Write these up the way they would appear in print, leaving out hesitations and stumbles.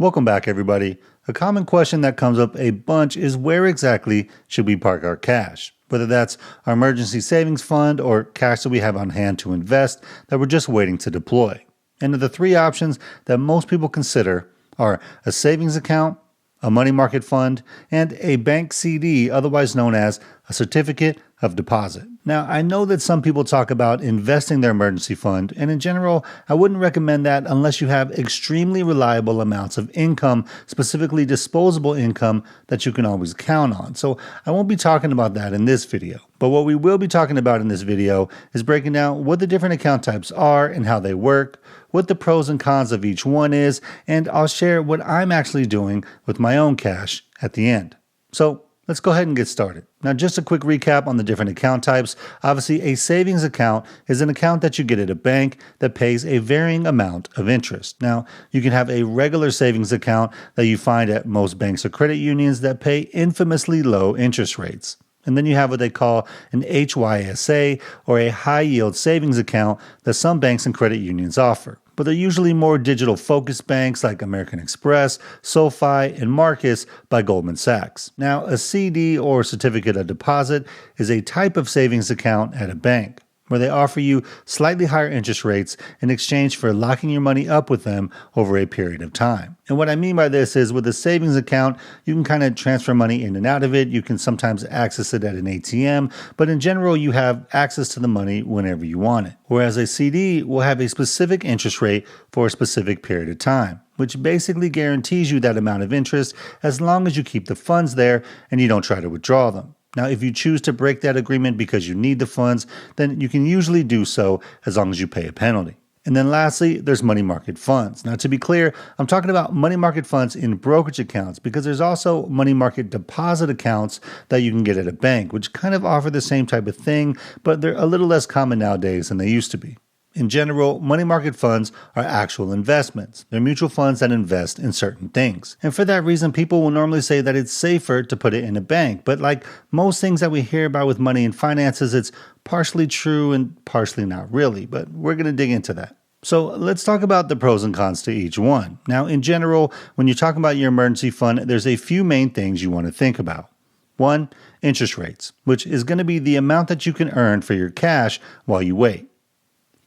Welcome back, everybody. A common question that comes up a bunch is where exactly should we park our cash? Whether that's our emergency savings fund or cash that we have on hand to invest that we're just waiting to deploy. And the three options that most people consider are a savings account, a money market fund, and a bank CD, otherwise known as a certificate of deposit. Now, I know that some people talk about investing their emergency fund, and in general, I wouldn't recommend that unless you have extremely reliable amounts of income, specifically disposable income that you can always count on. So I won't be talking about that in this video. But what we will be talking about in this video is breaking down what the different account types are and how they work, what the pros and cons of each one is, and I'll share what I'm actually doing with my own cash at the end. So let's go ahead and get started. Now, just a quick recap on the different account types. Obviously, a savings account is an account that you get at a bank that pays a varying amount of interest. Now, you can have a regular savings account that you find at most banks or credit unions that pay infamously low interest rates. And then you have what they call an HYSA, or a high yield savings account that some banks and credit unions offer. But they're usually more digital focused banks like American Express, SoFi, and Marcus by Goldman Sachs. Now, a CD, or certificate of deposit, is a type of savings account at a bank where they offer you slightly higher interest rates in exchange for locking your money up with them over a period of time. And what I mean by this is with a savings account, you can kind of transfer money in and out of it. You can sometimes access it at an ATM, but in general, you have access to the money whenever you want it. Whereas a CD will have a specific interest rate for a specific period of time, which basically guarantees you that amount of interest as long as you keep the funds there and you don't try to withdraw them. Now, if you choose to break that agreement because you need the funds, then you can usually do so as long as you pay a penalty. And then lastly, there's money market funds. Now, to be clear, I'm talking about money market funds in brokerage accounts because there's also money market deposit accounts that you can get at a bank, which kind of offer the same type of thing, but they're a little less common nowadays than they used to be. In general, money market funds are actual investments. They're mutual funds that invest in certain things. And for that reason, people will normally say that it's safer to put it in a bank. But like most things that we hear about with money and finances, it's partially true and partially not really. But we're going to dig into that. So let's talk about the pros and cons to each one. Now, in general, when you're talking about your emergency fund, there's a few main things you want to think about. One, interest rates, which is going to be the amount that you can earn for your cash while you wait.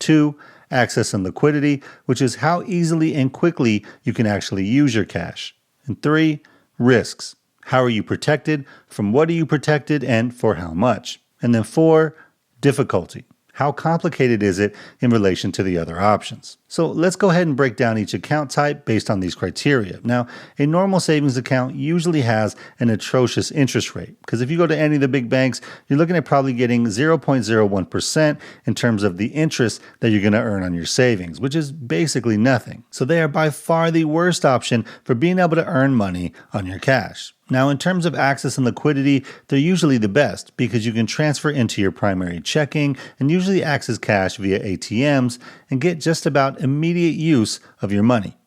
2, access and liquidity, which is how easily and quickly you can actually use your cash. And 3, risks. How are you protected? From what are you protected and for how much? And then 4, difficulty. How complicated is it in relation to the other options? So let's go ahead and break down each account type based on these criteria. Now, a normal savings account usually has an atrocious interest rate because if you go to any of the big banks, you're looking at probably getting 0.01% in terms of the interest that you're going to earn on your savings, which is basically nothing. So they are by far the worst option for being able to earn money on your cash. Now, in terms of access and liquidity, they're usually the best because you can transfer into your primary checking and usually access cash via ATMs and get just about immediate use of your money.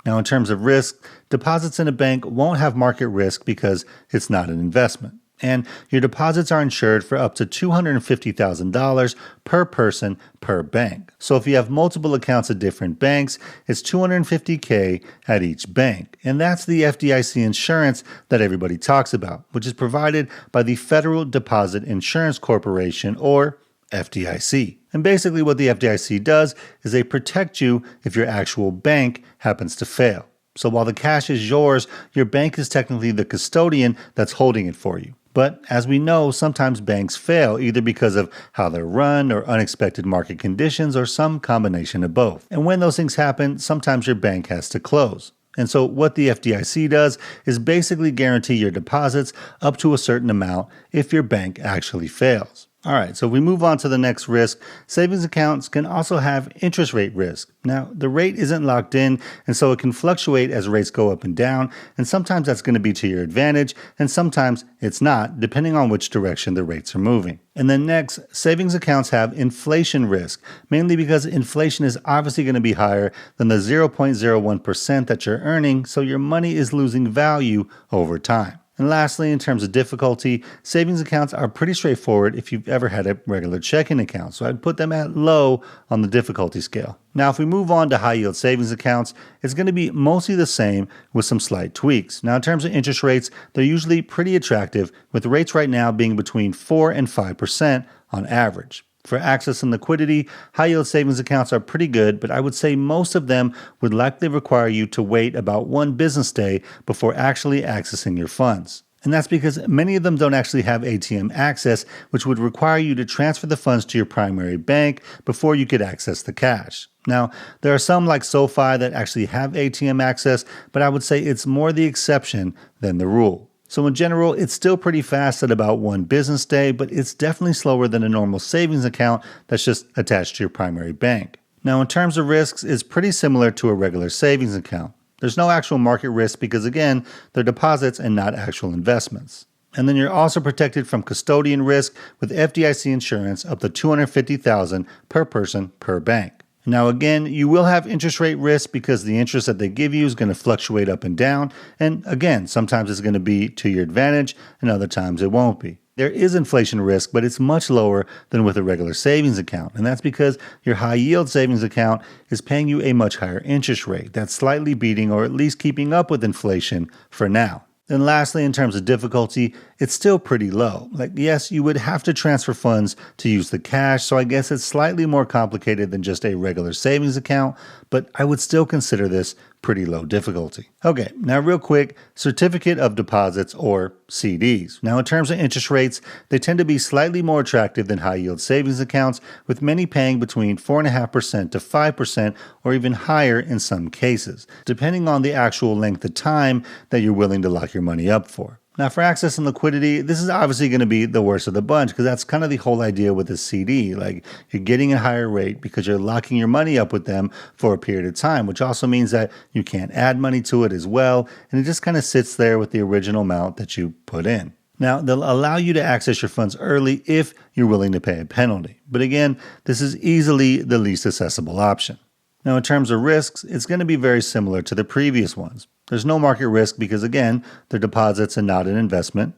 Now, in terms of risk, deposits in a bank won't have market risk because it's not an investment. And your deposits are insured for up to $250,000 per person per bank. So if you have multiple accounts at different banks, it's $250K at each bank. And that's the FDIC insurance that everybody talks about, which is provided by the Federal Deposit Insurance Corporation, or FDIC. And basically what the FDIC does is they protect you if your actual bank happens to fail. So while the cash is yours, your bank is technically the custodian that's holding it for you. But as we know, sometimes banks fail either because of how they're run or unexpected market conditions or some combination of both. And when those things happen, sometimes your bank has to close. And so what the FDIC does is basically guarantee your deposits up to a certain amount if your bank actually fails. All right, so if we move on to the next risk, savings accounts can also have interest rate risk. Now, the rate isn't locked in, and so it can fluctuate as rates go up and down, and sometimes that's going to be to your advantage, and sometimes it's not, depending on which direction the rates are moving. And then next, savings accounts have inflation risk, mainly because inflation is obviously going to be higher than the 0.01% that you're earning, so your money is losing value over time. And lastly, in terms of difficulty, savings accounts are pretty straightforward if you've ever had a regular checking account, so I'd put them at low on the difficulty scale. Now, if we move on to high yield savings accounts, it's going to be mostly the same with some slight tweaks. Now, in terms of interest rates, they're usually pretty attractive, with rates right now being between 4 and 5% on average. For access and liquidity, high yield savings accounts are pretty good, but I would say most of them would likely require you to wait about one business day before actually accessing your funds. And that's because many of them don't actually have ATM access, which would require you to transfer the funds to your primary bank before you could access the cash. Now, there are some like SoFi that actually have ATM access, but I would say it's more the exception than the rule. So in general, it's still pretty fast at about one business day, but it's definitely slower than a normal savings account that's just attached to your primary bank. Now, in terms of risks, it's pretty similar to a regular savings account. There's no actual market risk because, again, they're deposits and not actual investments. And then you're also protected from custodian risk with FDIC insurance up to $250,000 per person per bank. Now, again, you will have interest rate risk because the interest that they give you is going to fluctuate up and down. And again, sometimes it's going to be to your advantage and other times it won't be. There is inflation risk, but it's much lower than with a regular savings account. And that's because your high yield savings account is paying you a much higher interest rate that's slightly beating or at least keeping up with inflation for now. Then lastly, in terms of difficulty, it's still pretty low. Like, yes, you would have to transfer funds to use the cash, so I guess it's slightly more complicated than just a regular savings account, but I would still consider this pretty low difficulty. Okay, now real quick, certificate of deposits or CDs. Now in terms of interest rates, they tend to be slightly more attractive than high yield savings accounts, with many paying between 4.5% to 5% or even higher in some cases, depending on the actual length of time that you're willing to lock your money up for. Now, for access and liquidity, this is obviously going to be the worst of the bunch because that's kind of the whole idea with a CD. Like, you're getting a higher rate because you're locking your money up with them for a period of time, which also means that you can't add money to it as well, and it just kind of sits there with the original amount that you put in. Now, they'll allow you to access your funds early if you're willing to pay a penalty. But again, this is easily the least accessible option. Now, in terms of risks, it's going to be very similar to the previous ones. There's no market risk because, again, they're deposits and not an investment.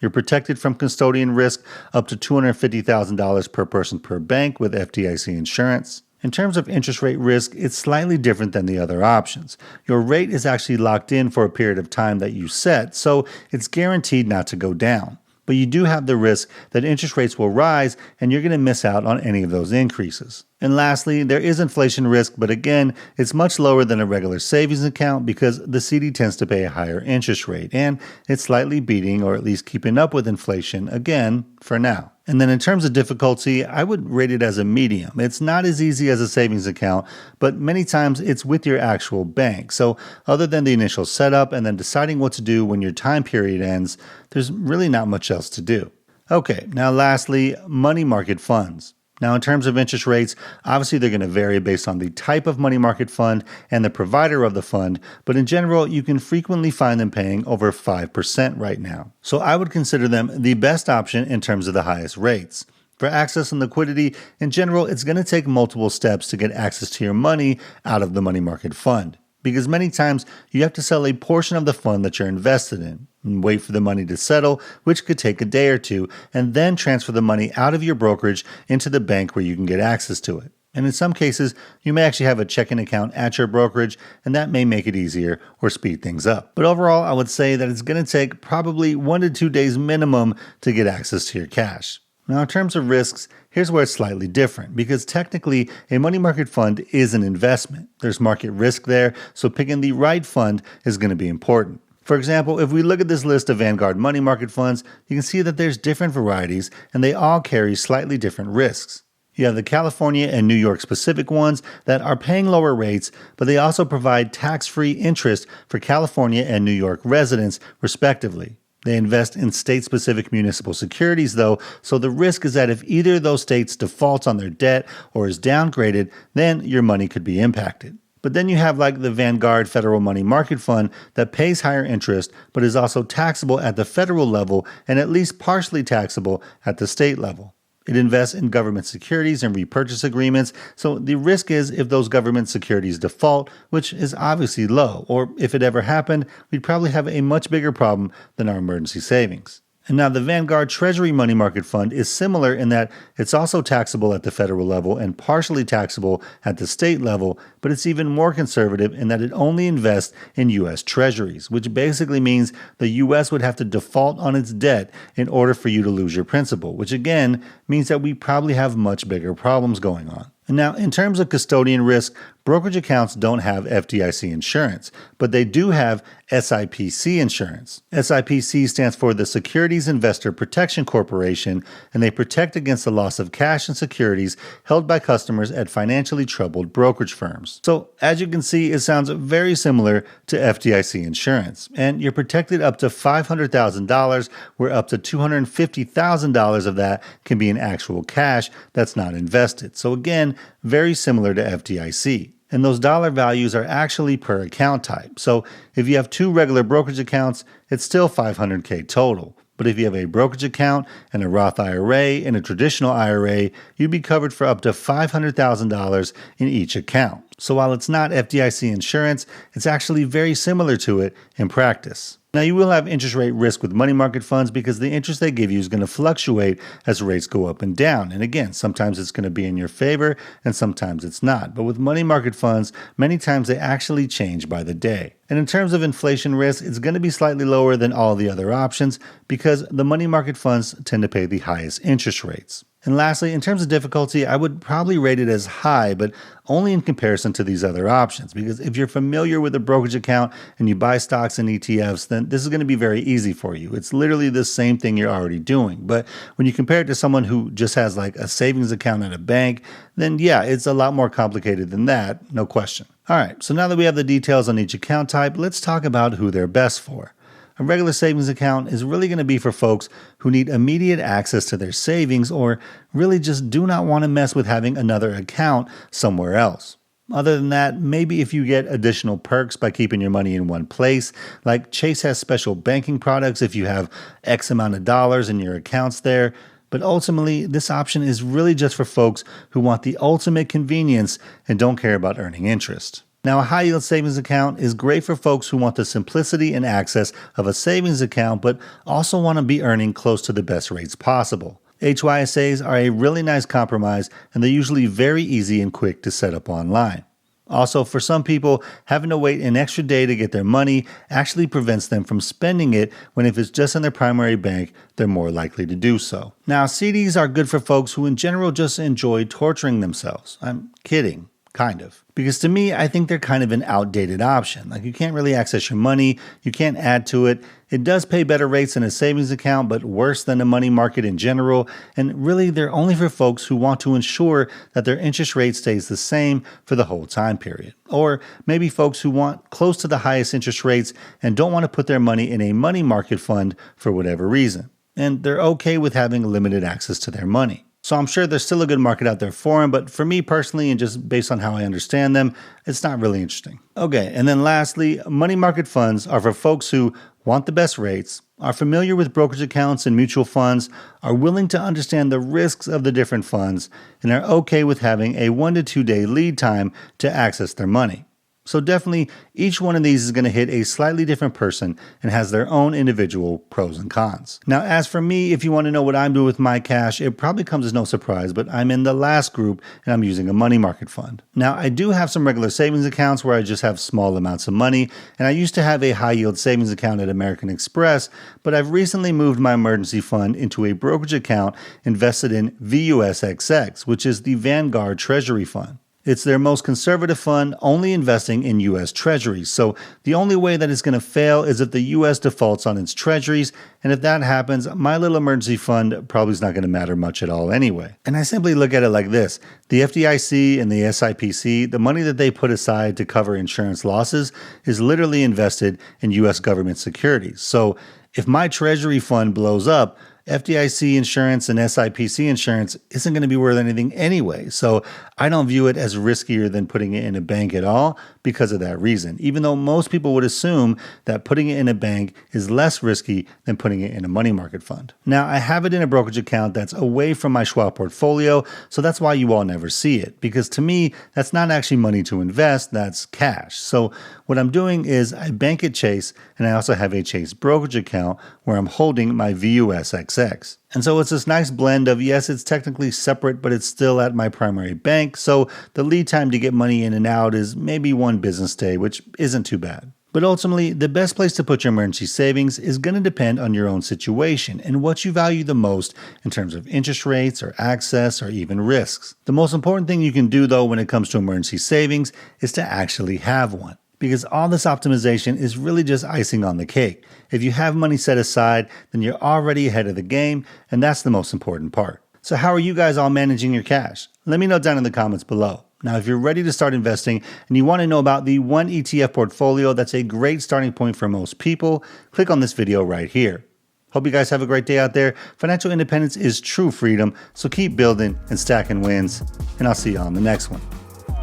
You're protected from custodian risk up to $250,000 per person per bank with FDIC insurance. In terms of interest rate risk, it's slightly different than the other options. Your rate is actually locked in for a period of time that you set, so it's guaranteed not to go down. But you do have the risk that interest rates will rise and you're going to miss out on any of those increases. And lastly, there is inflation risk, but again, it's much lower than a regular savings account because the CD tends to pay a higher interest rate, and it's slightly beating or at least keeping up with inflation, again, for now. And then in terms of difficulty, I would rate it as a medium. It's not as easy as a savings account, but many times it's with your actual bank. So other than the initial setup and then deciding what to do when your time period ends, there's really not much else to do. Okay, now lastly, money market funds. Now, in terms of interest rates, obviously they're going to vary based on the type of money market fund and the provider of the fund, but in general, you can frequently find them paying over 5% right now. So I would consider them the best option in terms of the highest rates. For access and liquidity, in general, it's going to take multiple steps to get access to your money out of the money market fund, because many times you have to sell a portion of the fund that you're invested in and wait for the money to settle, which could take a day or two, and then transfer the money out of your brokerage into the bank where you can get access to it. And in some cases, you may actually have a checking account at your brokerage, and that may make it easier or speed things up. But overall, I would say that it's going to take probably 1 to 2 days minimum to get access to your cash. Now, in terms of risks, here's where it's slightly different, because technically a money market fund is an investment. There's market risk there, so picking the right fund is going to be important. For example, if we look at this list of Vanguard money market funds, you can see that there's different varieties and they all carry slightly different risks. You have the California and New York specific ones that are paying lower rates, but they also provide tax-free interest for California and New York residents, respectively. They invest in state-specific municipal securities, though, so the risk is that if either of those states defaults on their debt or is downgraded, then your money could be impacted. But then you have like the Vanguard Federal Money Market Fund that pays higher interest, but is also taxable at the federal level and at least partially taxable at the state level. It invests in government securities and repurchase agreements, so the risk is if those government securities default, which is obviously low, or if it ever happened, we'd probably have a much bigger problem than our emergency savings. And now the Vanguard Treasury Money Market Fund is similar in that it's also taxable at the federal level and partially taxable at the state level, but it's even more conservative in that it only invests in U.S. Treasuries, which basically means the U.S. would have to default on its debt in order for you to lose your principal, which again means that we probably have much bigger problems going on. And now, in terms of custodian risk, brokerage accounts don't have FDIC insurance, but they do have SIPC insurance. SIPC stands for the Securities Investor Protection Corporation, and they protect against the loss of cash and securities held by customers at financially troubled brokerage firms. So, as you can see, it sounds very similar to FDIC insurance, and you're protected up to $500,000, where up to $250,000 of that can be in actual cash that's not invested. So again, very similar to FDIC. And those dollar values are actually per account type. So if you have two regular brokerage accounts, it's still $500K total. But if you have a brokerage account and a Roth IRA and a traditional IRA, you'd be covered for up to $500,000 in each account. So while it's not FDIC insurance, it's actually very similar to it in practice. Now, you will have interest rate risk with money market funds because the interest they give you is going to fluctuate as rates go up and down. And again, sometimes it's going to be in your favor and sometimes it's not. But with money market funds, many times they actually change by the day. And in terms of inflation risk, it's going to be slightly lower than all the other options because the money market funds tend to pay the highest interest rates. And lastly, in terms of difficulty, I would probably rate it as high, but only in comparison to these other options. Because if you're familiar with a brokerage account and you buy stocks and ETFs, then this is going to be very easy for you. It's literally the same thing you're already doing. But when you compare it to someone who just has like a savings account at a bank, then yeah, it's a lot more complicated than that, no question. All right, so now that we have the details on each account type, let's talk about who they're best for. A regular savings account is really going to be for folks who need immediate access to their savings or really just do not want to mess with having another account somewhere else. Other than that, maybe if you get additional perks by keeping your money in one place, like Chase has special banking products if you have X amount of dollars in your accounts there. But ultimately, this option is really just for folks who want the ultimate convenience and don't care about earning interest. Now, a high-yield savings account is great for folks who want the simplicity and access of a savings account, but also want to be earning close to the best rates possible. HYSAs are a really nice compromise, and they're usually very easy and quick to set up online. Also, for some people, having to wait an extra day to get their money actually prevents them from spending it when if it's just in their primary bank, they're more likely to do so. Now, CDs are good for folks who in general just enjoy torturing themselves. I'm kidding. Kind of. Because to me, I think they're kind of an outdated option. Like you can't really access your money, you can't add to it. It does pay better rates than a savings account, but worse than a money market in general. And really, they're only for folks who want to ensure that their interest rate stays the same for the whole time period. Or maybe folks who want close to the highest interest rates and don't want to put their money in a money market fund for whatever reason. And they're okay with having limited access to their money. So I'm sure there's still a good market out there for them, but for me personally, and just based on how I understand them, it's not really interesting. Okay, and then lastly, money market funds are for folks who want the best rates, are familiar with brokerage accounts and mutual funds, are willing to understand the risks of the different funds, and are okay with having a 1 to 2 day lead time to access their money. So definitely, each one of these is going to hit a slightly different person and has their own individual pros and cons. Now, as for me, if you want to know what I'm doing with my cash, it probably comes as no surprise, but I'm in the last group and I'm using a money market fund. Now, I do have some regular savings accounts where I just have small amounts of money, and I used to have a high yield savings account at American Express, but I've recently moved my emergency fund into a brokerage account invested in VUSXX, which is the Vanguard Treasury Fund. It's their most conservative fund, only investing in U.S. Treasuries. So the only way that it's going to fail is if the U.S. defaults on its Treasuries. And if that happens, my little emergency fund probably is not going to matter much at all anyway. And I simply look at it like this. The FDIC and the SIPC, the money that they put aside to cover insurance losses, is literally invested in U.S. government securities. So if my Treasury fund blows up, FDIC insurance and SIPC insurance isn't going to be worth anything anyway, so I don't view it as riskier than putting it in a bank at all because of that reason, even though most people would assume that putting it in a bank is less risky than putting it in a money market fund. Now, I have it in a brokerage account that's away from my Schwab portfolio, so that's why you all never see it, because to me, that's not actually money to invest, that's cash. So what I'm doing is I bank at Chase, and I also have a Chase brokerage account where I'm holding my VUSXX. And so it's this nice blend of, yes, it's technically separate, but it's still at my primary bank, so the lead time to get money in and out is maybe one business day, which isn't too bad. But ultimately, the best place to put your emergency savings is going to depend on your own situation and what you value the most in terms of interest rates or access or even risks. The most important thing you can do, though, when it comes to emergency savings is to actually have one, because all this optimization is really just icing on the cake. If you have money set aside, then you're already ahead of the game, and that's the most important part. So how are you guys all managing your cash? Let me know down in the comments below. Now, if you're ready to start investing and you want to know about the one ETF portfolio that's a great starting point for most people, click on this video right here. Hope you guys have a great day out there. Financial independence is true freedom, so keep building and stacking wins, and I'll see you on the next one.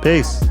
Peace.